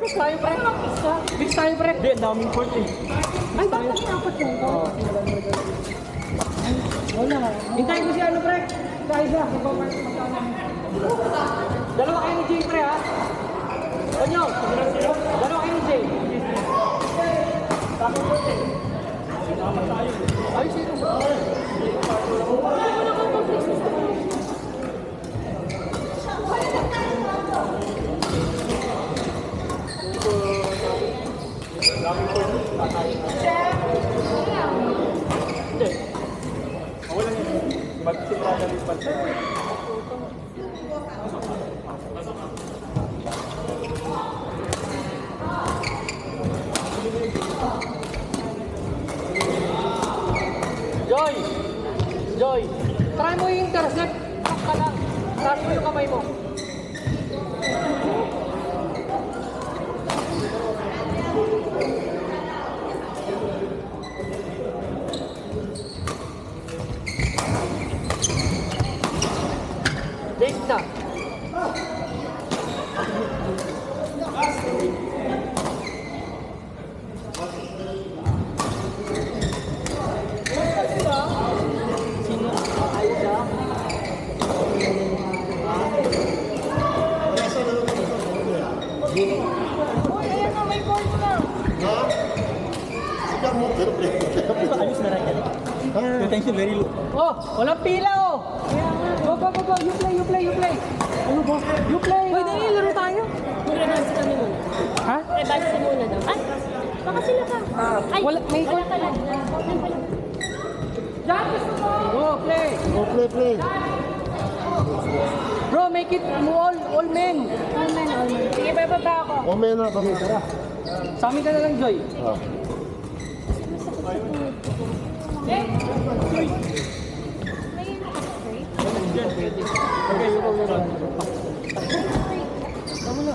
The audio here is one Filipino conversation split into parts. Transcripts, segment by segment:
Mix tayo, pre. Mix tayo, pre. Hindi, daming court eh. Ay, bakit dapat yung ko? Wala. Hintayin mo si ano, pre. Hintayin siya. Dalawa kayo ni Jay, pre, ha? Onyo, dalawa kayo ni Jay. Ayos ito. Hindi. Ako lang yun. Magsimula rin pa siya. Joy! Joy! Try mo yung intercept. Tap ka lang. Tap mo yung kamay mo. Date na. Ayos na rin yan. Potential very low. Oh, walang pila oh. Go, go, go, go. You play, you play, you play. Ano ba? You play. Pwede nga laro tayo. Mag-reverse kami muna. Ha? Reverse muna daw. Ay, baka sila ka. Ay, Wala, may wala ka lang. Jack, gusto mo? Go, play. Oh, play. Bro, make it all men. All man. Sige, bababa ako. Oh, may na, kami. Tara. Sa amin ka na lang, Joy. Ah.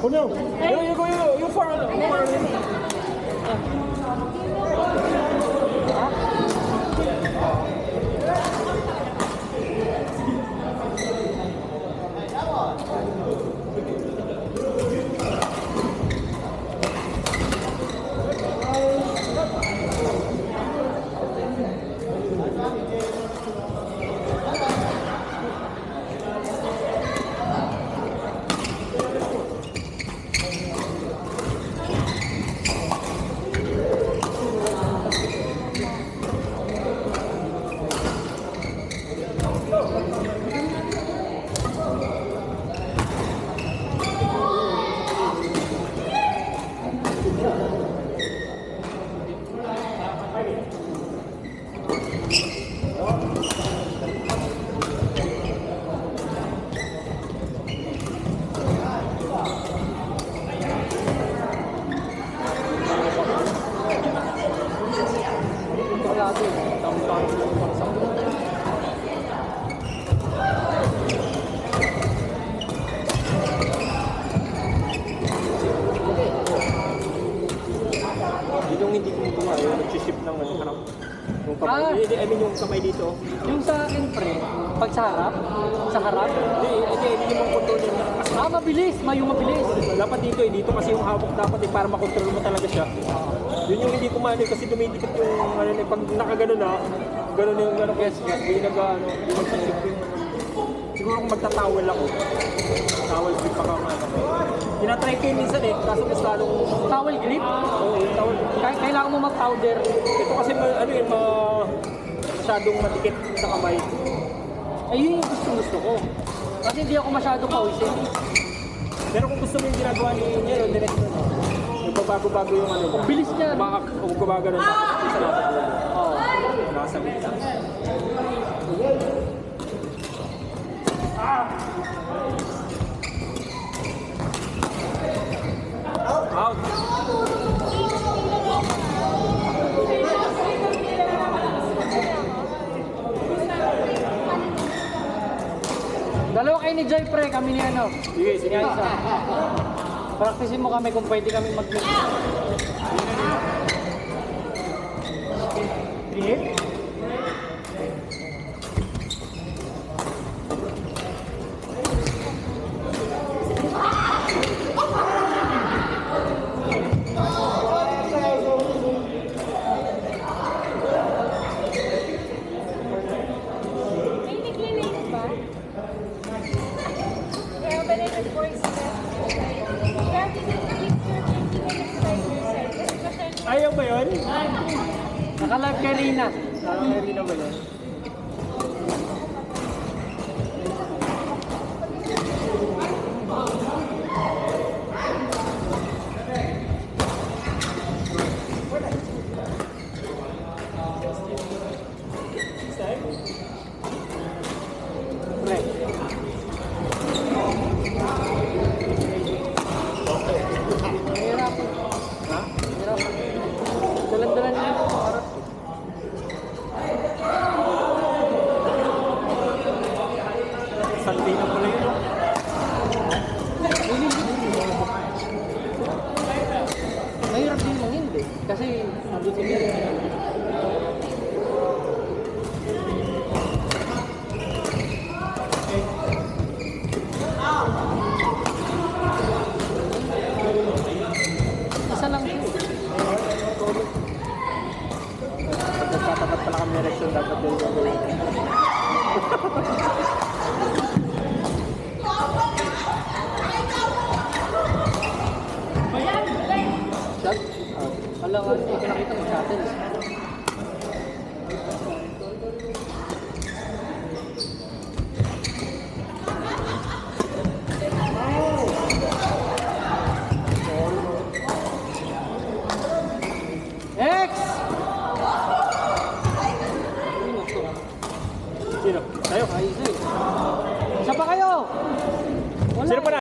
Oh no! You for Yung hindi ko gumawa, yung nag-shift ng harap. Yung kamay, I mean yung kamay dito. Yung sa akin, pre, pag sa harap, Hindi yung control niya. mabilis, yung mabilis. Dapat dito dito kasi yung hawak dapat para makontrol mo talaga siya. Yun yung hindi ko mali kasi dumidikit yung ano, pag nakagano na, gano'n yung gano'n yes, hindi nag-shift yung siguro kung magtatawel ako. Towel grip pa ka tinatry ko yun minsan kaso mas lalong Towel grip? oo, towel. Kailangan mo mag-powder. Ito kasi masyadong matikit sa kamay. Ayun yung gusto ko. Kasi hindi ako masyadong pawisin. Pero kung gusto mo yung ginagawa niya, yung direct mo, yung bago-bago yung ano mo. Bilis niya. Kung gumaga na isa natin. Oo. Nasa gitna. Out. Dalawa kayo ni Joy, pre, kami ni ano. Sige, sige. Kaya isa. Practicein mo kami kung pwede kami mag-mix. ba yun? Naka-live kay Rina. Nakaka-Rina ba yun? Pre. Mahirap. Ha? Mahirap. Dalan-dalan niya. Para Salvi na pala yun. mahirap din mang hindi. Kasi sabi ko niya. Isa lang yun. Pag nagtatapat pala kami erection, dapat yun gagawin. Shot? Alam nga, hindi ko nakita mag-shuttle.